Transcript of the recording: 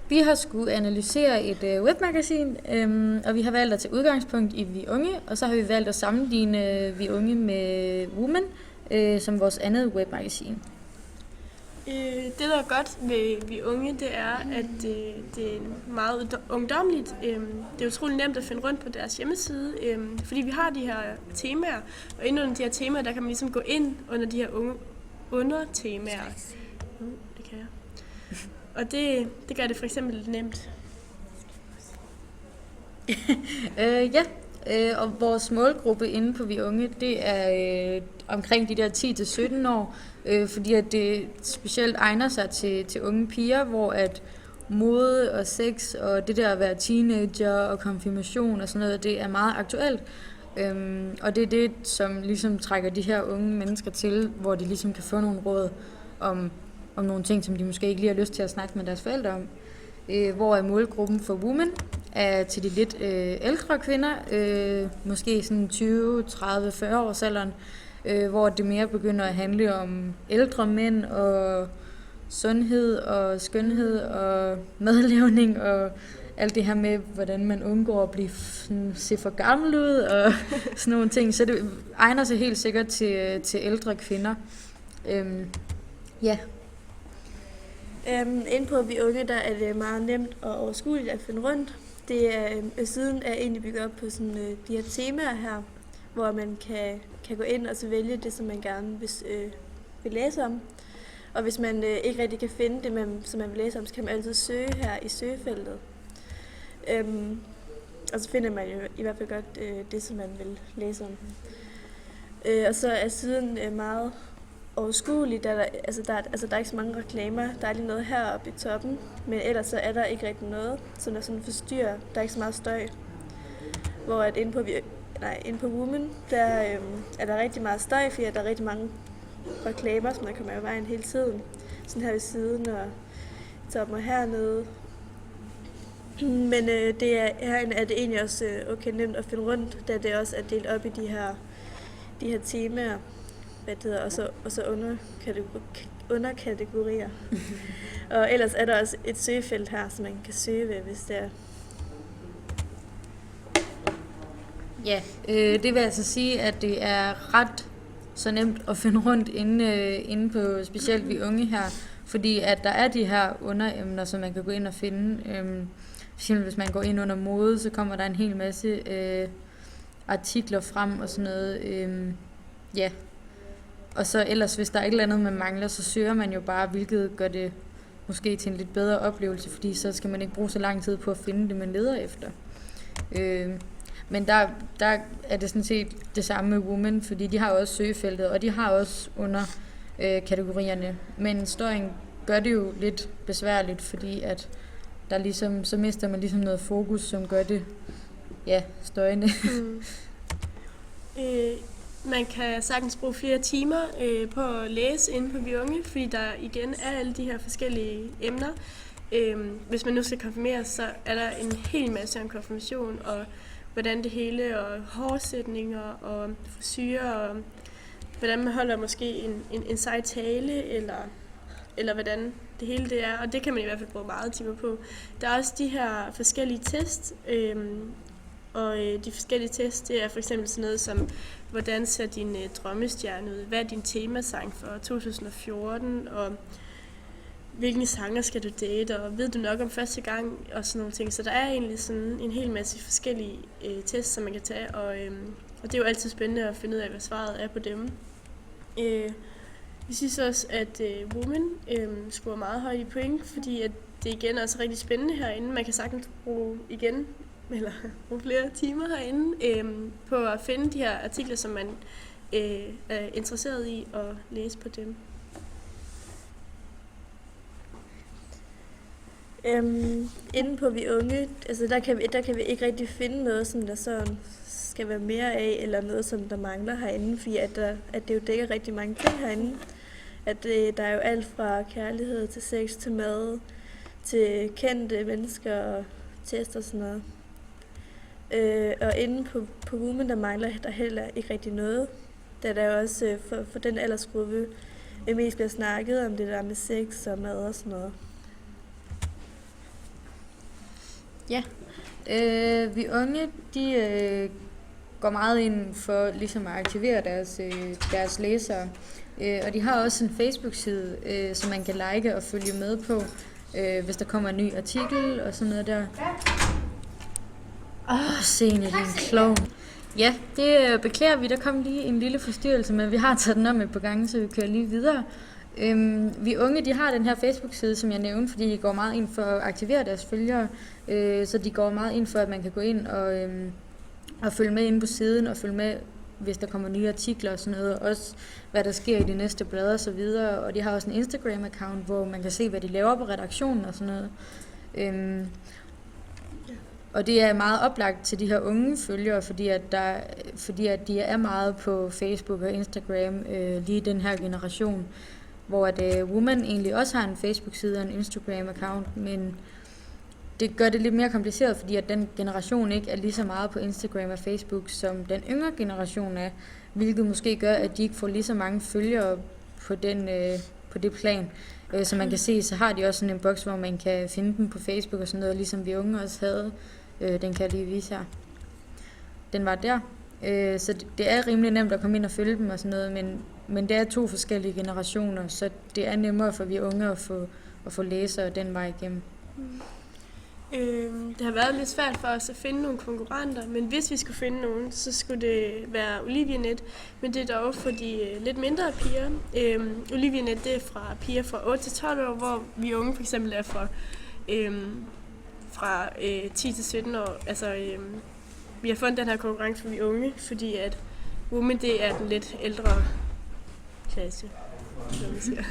Vi har skulle analysere et webmagasin, og vi har valgt at tage udgangspunkt i Vi Unge, og så har vi valgt at sammenligne Vi Unge med Woman som vores andet webmagasin. Det, der er godt ved Vi Unge, det er, at det er meget ungdommeligt. Det er utrolig nemt at finde rundt på deres hjemmeside, fordi vi har de her temaer, og inden under de her temaer, der kan man ligesom gå ind under de her undertemaer. Det kan jeg. Og det gør det for eksempel lidt nemt. Og vores målgruppe inde på Vi Unge, det er omkring de der 10-17 år, fordi at det specielt egner sig til unge piger, hvor at mode og sex og det der at være teenager og konfirmation og sådan noget, det er meget aktuelt. Og det er det, som ligesom trækker de her unge mennesker til, hvor de ligesom kan få nogle råd om nogle ting, som de måske ikke lige har lyst til at snakke med deres forældre om. Hvor målgruppen for Women er til de lidt ældre kvinder, måske sådan 20, 30, 40 års alderen, hvor det mere begynder at handle om ældre mænd og sundhed og skønhed og madlavning og alt det her med, hvordan man undgår at se for gammel ud og sådan nogle ting. Så det egner sig helt sikkert til ældre kvinder. Inde på Vi Unge, der er det meget nemt og overskueligt at finde rundt. Siden er egentlig bygget op på sådan, de her temaer her, hvor man kan gå ind og så vælge det, som man gerne vil læse om. Og hvis man ikke rigtig kan finde det, som man vil læse om, så kan man altid søge her i søgefeltet. Og så finder man jo i hvert fald godt det, som man vil læse om. Og så er siden meget overskueligt. Der er ikke så mange reklamer. Der er lige noget heroppe i toppen, men ellers så er der ikke rigtig noget, som der sådan forstyrrer. Der er ikke så meget støj. Hvor at inde på Woman, der er der rigtig meget støj, fordi der er rigtig mange reklamer, som der kommer i vejen hele tiden. Sådan her ved siden og toppen og hernede. Men herinde er det egentlig også okay nemt at finde rundt, da det også er delt op i de her temaer, og så underkategorier. Og ellers er der også et søgefelt her, som man kan søge ved, hvis det er. Ja, det vil altså sige, at det er ret så nemt at finde rundt inde på specielt Vi Unge her, fordi at der er de her underemner, som man kan gå ind og finde. Hvis man går ind under mode, så kommer der en hel masse artikler frem og sådan noget. Og så ellers, hvis der er et eller andet, man mangler, så søger man jo bare, hvilket gør det måske til en lidt bedre oplevelse, fordi så skal man ikke bruge så lang tid på at finde det, man leder efter. Men der er det sådan set det samme med Woman, fordi de har også søgefeltet, og de har også under kategorierne. Men støjen gør det jo lidt besværligt, fordi at der ligesom, så mister man ligesom noget fokus, som gør det støjende. Man kan sagtens bruge flere timer på at læse inde på Vi Unge, fordi der igen er alle de her forskellige emner. Hvis man nu skal konfirmeres, så er der en hel masse om konfirmation, og hvordan det hele, og hårsætninger, og frisyrer, og hvordan man holder måske en sej tale, eller hvordan det hele det er, og det kan man i hvert fald bruge meget timer på. Der er også de her forskellige tests, og de forskellige tests, det er for eksempel sådan noget som, hvordan ser din drømmestjerne ud, hvad er din temasang for 2014, og hvilken sanger skal du date, og ved du nok om første gang, og sådan nogle ting. Så der er egentlig sådan en hel masse forskellige tests, som man kan tage, og det er jo altid spændende at finde ud af, hvad svaret er på dem. Vi synes også, at Woman scorer meget højt i point, fordi at det igen er også rigtig spændende herinde. Man kan sagtens bruge flere timer herinde på at finde de her artikler, som man er interesseret i at læse på dem. Inde på Vi Unge, altså der kan vi ikke rigtig finde noget, som der sådan skal være mere af, eller noget, som der mangler herinde, fordi at det jo dækker rigtig mange ting herinde. At der er jo alt fra kærlighed til sex til mad, til kendte mennesker og test og sådan noget. Og inde på Woman, der mangler der heller ikke rigtig noget, da der jo også for den aldersgruppe mest bliver snakket om det der med sex og mad og sådan noget. Ja, vi unge, de går meget ind for ligesom at aktivere deres læsere. Og de har også en Facebook-side, som man kan like og følge med på, hvis der kommer en ny artikel og sådan noget der. Signe, din klovn. Ja, det beklager vi. Der kom lige en lille forstyrrelse, men vi har taget den om et par gange, så vi kører lige videre. Vi unge, de har den her Facebook-side, som jeg nævnte, fordi de går meget ind for at aktivere deres følgere. Så de går meget ind for, at man kan gå ind og følge med inde på siden, og følge med, hvis der kommer nye artikler og sådan noget. Også hvad der sker i de næste blade og så videre. Og de har også en Instagram-account, hvor man kan se, hvad de laver på redaktionen og sådan noget. Og det er meget oplagt til de her unge følgere, fordi at de er meget på Facebook og Instagram, lige den her generation, hvor at Woman egentlig også har en Facebook-side og en Instagram-account, men det gør det lidt mere kompliceret, fordi at den generation ikke er lige så meget på Instagram og Facebook, som den yngre generation er, hvilket måske gør, at de ikke får lige så mange følgere på det plan. Som man kan se, så har de også sådan en boks, hvor man kan finde dem på Facebook og sådan noget, ligesom vi unge også havde. Den kan jeg lige vise her. Den var der. Så det er rimelig nemt at komme ind og følge dem og sådan noget, men det er 2 forskellige generationer, så det er nemmere for vi unge at få læsere den vej igennem. Det har været lidt svært for os at finde nogle konkurrenter, men hvis vi skulle finde nogen, så skulle det være Olivianet, men det er dog for de lidt mindre piger. Olivianet, det er fra piger fra 8 til 12 år, hvor vi unge for eksempel er fra 10 til 17 år. Altså, vi har fundet den her konkurrence for vi unge, fordi at Women, det er den lidt ældre klasse, som man siger.